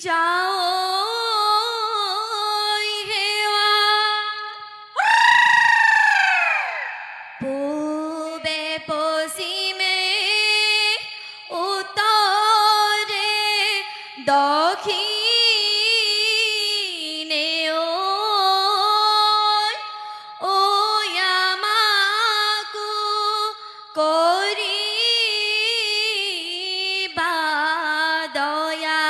যাও হেৱা পূবে পশ্চিমে উত্তৰে দক্ষিণে ঐ আমাকো কৰিবা দয়া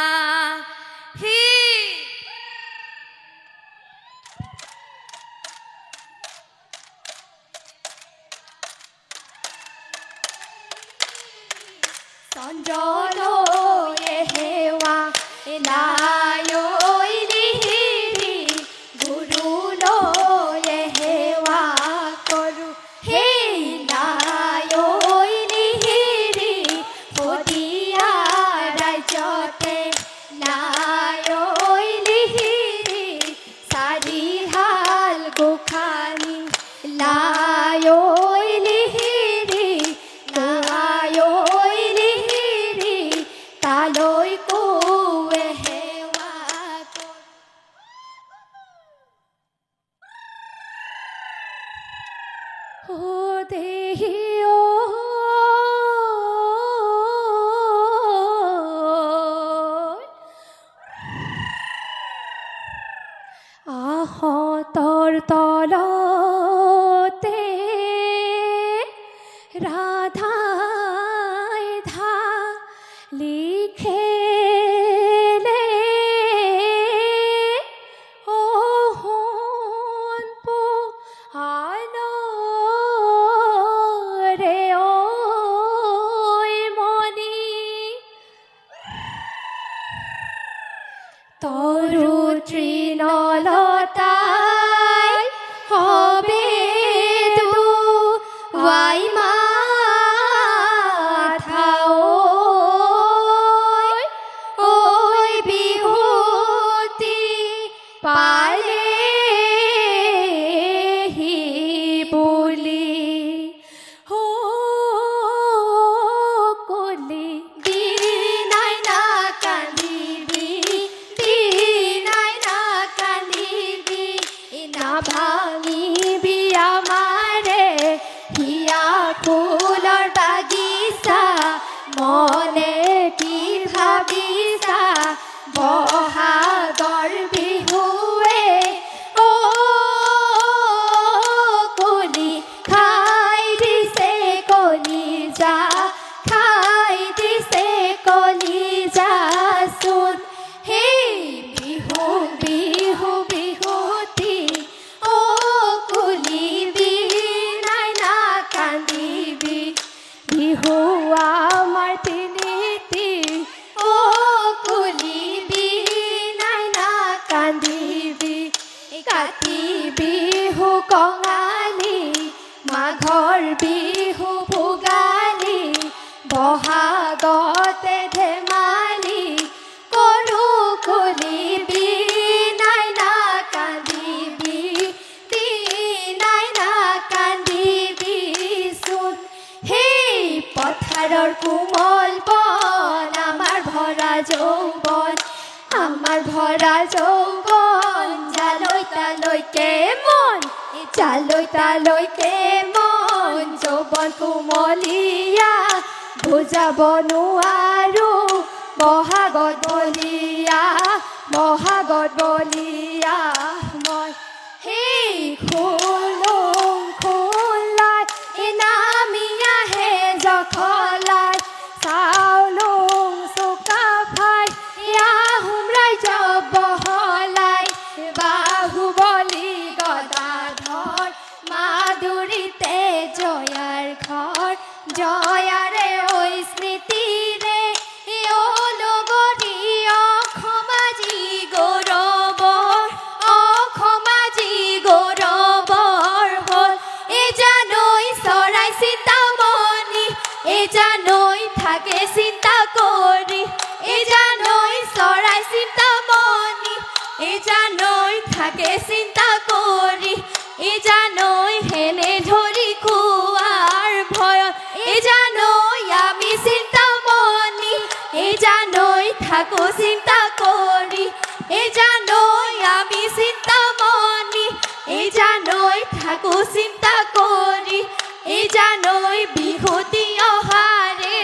চন্দ্ৰলৈ হেৱা এলায়ৈ লিহিৰি গুৰুলৈ হেৱা কৰোঁ সেই লায়ৈ লিহিৰি শদিয়া ৰাজ্যতে লায়ৈ লিহিৰি চাৰিহাল গোসানী লায়ৈ লিহিৰি লায়ৈ লিহিৰি তালৈ কোৱে হেৱা ও দেহি আহঁতৰ তলতে ৰাধাই লিখেলে আলৰে ঐ মণি তৰু তৃণলতাই হবে ৱাই মাথা ঐ বিহুতি পালেহি বুলি কলি দিনাই না কান্দিবি দিনাই না কান্দিবি না ভাঙিবি আমাৰে হিয়া ফুলৰ বাগিচা মনে কি ভাবিছা বহাগৰ বিহুৱে কলি খাই দিছে কলিজা খাই দিছে কলিজা চোন সেই বিহু বিহু বিহুতি কলি দিনাই না কান্দিবি বিহু আমাৰ তিনিটি কলি দিনাই না কান্দিবি কাতি বিহু কঙালী মাঘৰ বিহু ভোগালী বহাগতে ধেমালি কৰোঁ কলি দিনাই না কান্দিবি দিনাই না কান্দিবি চোন সেই পথাৰৰ কোমল বন আমাৰ ভৰা যৌৱন আমাৰ ভৰা যৌৱন জালৈ তালৈকে মন জালৈ তালৈকে মন যৌৱন কোমলীয়া বুজাব নোৱাৰো বহাগত বলিয়া মই সেই খোলোং খোলাই নামি আহে জখলাই চাউলুং চুকাফাই আহোম ৰাজ্য বহলাই বাহুবলি গদাধৰ মাধুৰীতে জয়াৰ ঘৰ জয়াৰে ঐ স্মৃতিৰে নগৰী অসমাজি গৌৰৱৰ হ'ল জানৈ চৰাই চিন্তামণি জানৈ থাকে চিন্তা কৰি জানৈ চৰাই চিন্তামণি জানৈ থাকে চিন্তা কৰি জানৈ হেনে ধৰি খোৱাৰ ভয়ত এই জানৈ থাকো চিন্তা কৰি এই জানৈ বিহুতি অহাৰে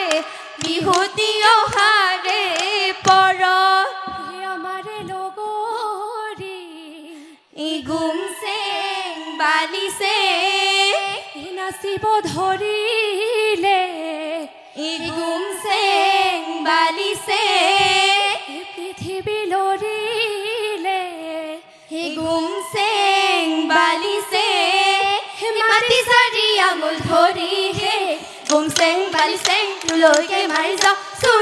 পৰ আমাৰে লগৰী গুমচেং বালিছে নাচিব ধৰিলে গুমচেং বালিছে পৃথিৱী লৰিলে গুমচেং বালিছে মাটি চাৰি আঙুল ধৰি হে গুমচেং বালিচেং তুলৈকে মাৰি যাওঁ চুৰ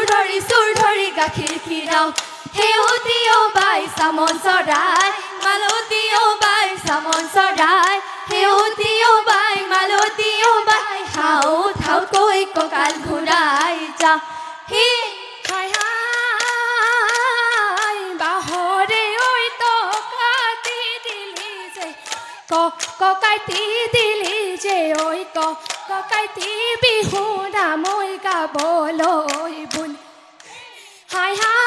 ধৰি গাখীৰ খীৰাও সেউতি বাই চামন চৰাই মালতী বাই চামন চৰাই সেউতি বাই মালতী বাই হাও ঠাউকৈ কঁকাল ঘূৰাই যা হে হাই হাই বাহৰে ঐ কাটি দিলি যে কাটি দিলি যে ঐ কাটি বিহু নামৈ গাবলৈ বুল হাই হাই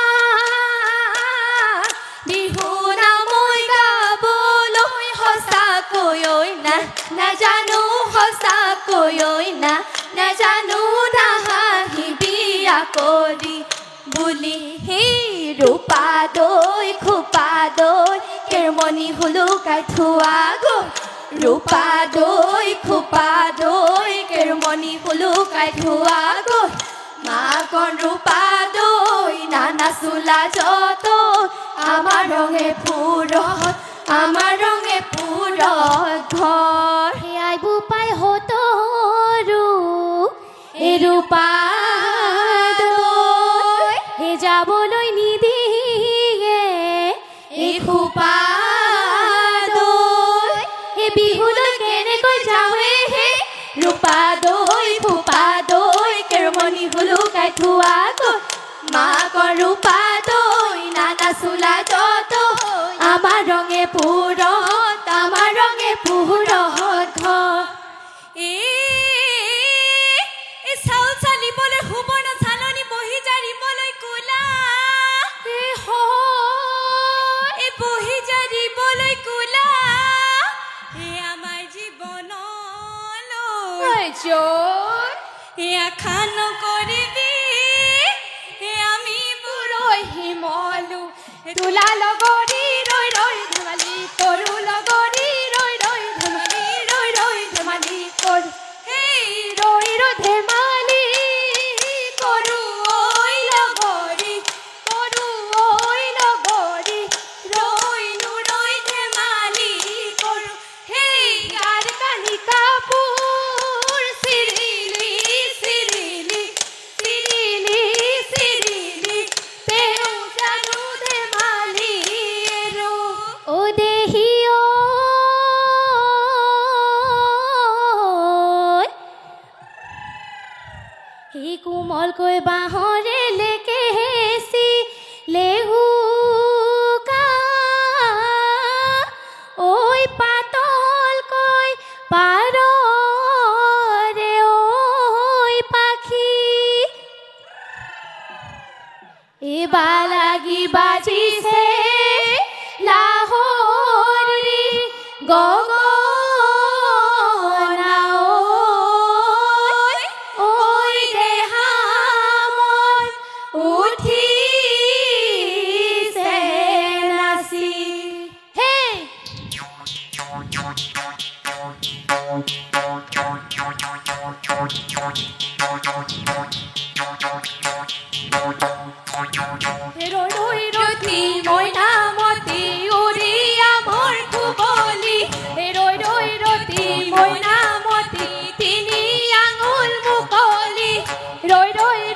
বিহু নামৈ গাবলৈ সঁচাকৈ নাজানো সঁচাকৈ নাজানো নাহাঁহিবি কৰি বুলি সেই ৰূপা দৈ খোপা দৈ কেৰমণি হুলুকাই থোৱা গৈ ৰূপা দৈ খোপা দৈ কেৰমণি হুলুকাই থোৱা গৈ মাকন ৰূপা দৈ নানা চোলা যত আমাৰ ৰঙে পুৰত ঘৰ সেয়াই বোপাই হতৰু এই ৰূপা দৈ এই যাবলৈ নিদিয়ে এই খোপা দৈ এই বিহুলৈ কেনেকৈ যাৱে হে ৰূপা দৈ খোপা দৈ কেৰমণি হুলুকাই থোৱা গৈ মাকৰ ৰূপা দৈ নানা চোলা যত আমাৰ ৰঙে পুৰত ঘৰ চাউল চালিবলৈ শুবন চালনি বহি জাৰিবলৈ কোলা বহি জাৰিবলৈ কোলা আমাৰ জীৱনলৈ আশা নকৰিবি আমি বুঢ়ৈ হিমলো তোলা লগৰী ৰৈ ধেমালি কৰো লগৰী ৰৈ ধেমালি কৰো সেই ৰৈ ধেমালি কৰো ঐ লগৰী ৰৈ ধেমালি কৰো সেই গাৰ কানি কাপোৰ চিৰিলি তেও জানো ধেমালি ও দেহি এই কোমলকৈ বাঁহৰে লেকে হেঁচি লেহুকা ঐ পাতলকৈ পাৰৰে ঐ পাখি এবা লাগি বাজিছে লাহৰি গগনা ঐ দেহা মন উঠিছে নাচি হে ৰতি মইনামতি উৰিয়া মোৰ কুবলি ৰতি মইনামতি তিনি আঙুল মুকলি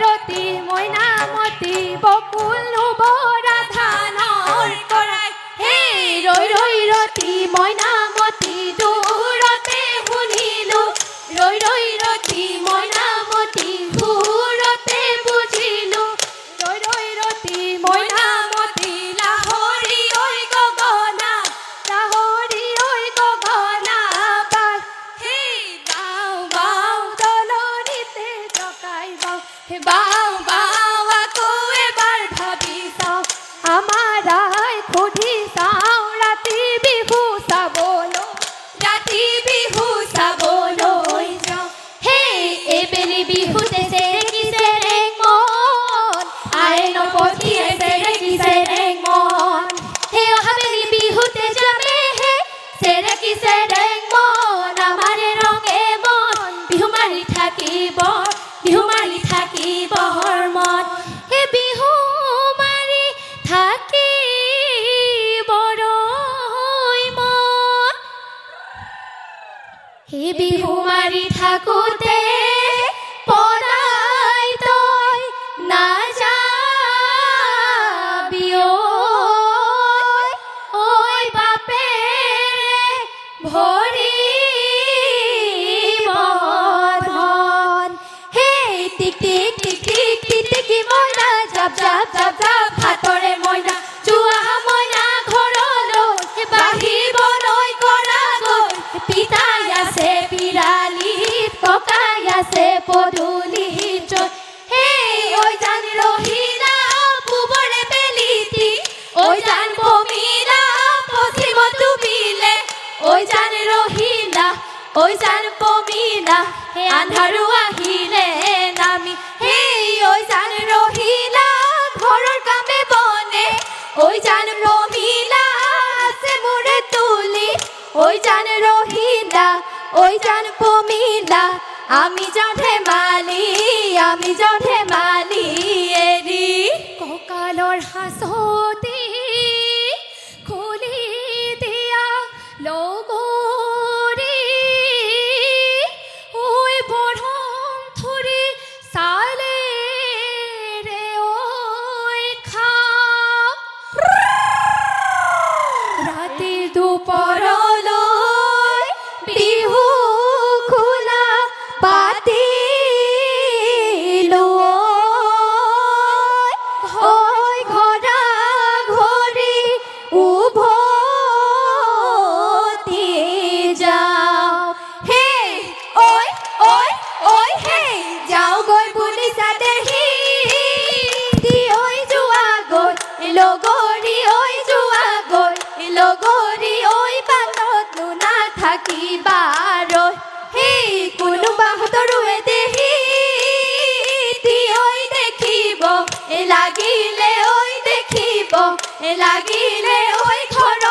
ৰতি মইনামতি বকুল বৰা ধানৰ কৰাই হে ৰতি মইনামতি দূৰতে শুনি হে বিহু মাৰি থাকোঁতে পলাই তই নাযাবি ঐ বাপেৰে ভৰিব ধন। হেই টিক টিক টিক টিক টিক টিকি মইনা জাপ জাপ জাপ জাপ হাতৰে মইনা যোৱা মইনা ঘৰলৈ বাঢ়িবলৈ কৰা গৈ পিতাই আছে পিৰালিত ককাই আছে পদূলিত হেই ঐ জান ৰহিলা পূবৰে বেলিতি ঐ জান পমিলা পশ্চিমত ডুবিলে ঐ জান ৰহিলা ঐ জান পমিলা আন্ধাৰো আহিলে নামি হেই ঐ জান ৰহিলা ঘৰৰ কামে বনে ঐ জান পমিলা আছে মোৰে তুলি ঐ জান ৰহিলা ঐ জান পমিলা আমি যাওঁ ধেমালি এৰি কঁকালৰ হাঁচতি খুলি দিয়া লগৰী ঐ বৰহম থুৰি চালে ৰে ঐ খা ৰাতিৰ দুপৰলৈ বিহু খোলা পাতিলো ঐ ঘৰা ঘৰি উভতি যাওঁ হেই ঐ হেই যাওঁগৈ বুলি চাদেহি ঐ যোৱা গৈ লগৰী ঐ যোৱা গৈ লগৰী ঐ বাটতনো নাথাকিবা ৰৈ হেই কোনোবাহঁতৰোৱে দেহি ঐ দেখিব লাগিলে ঐ দেখিব লাগিলে ঐ ঘৰ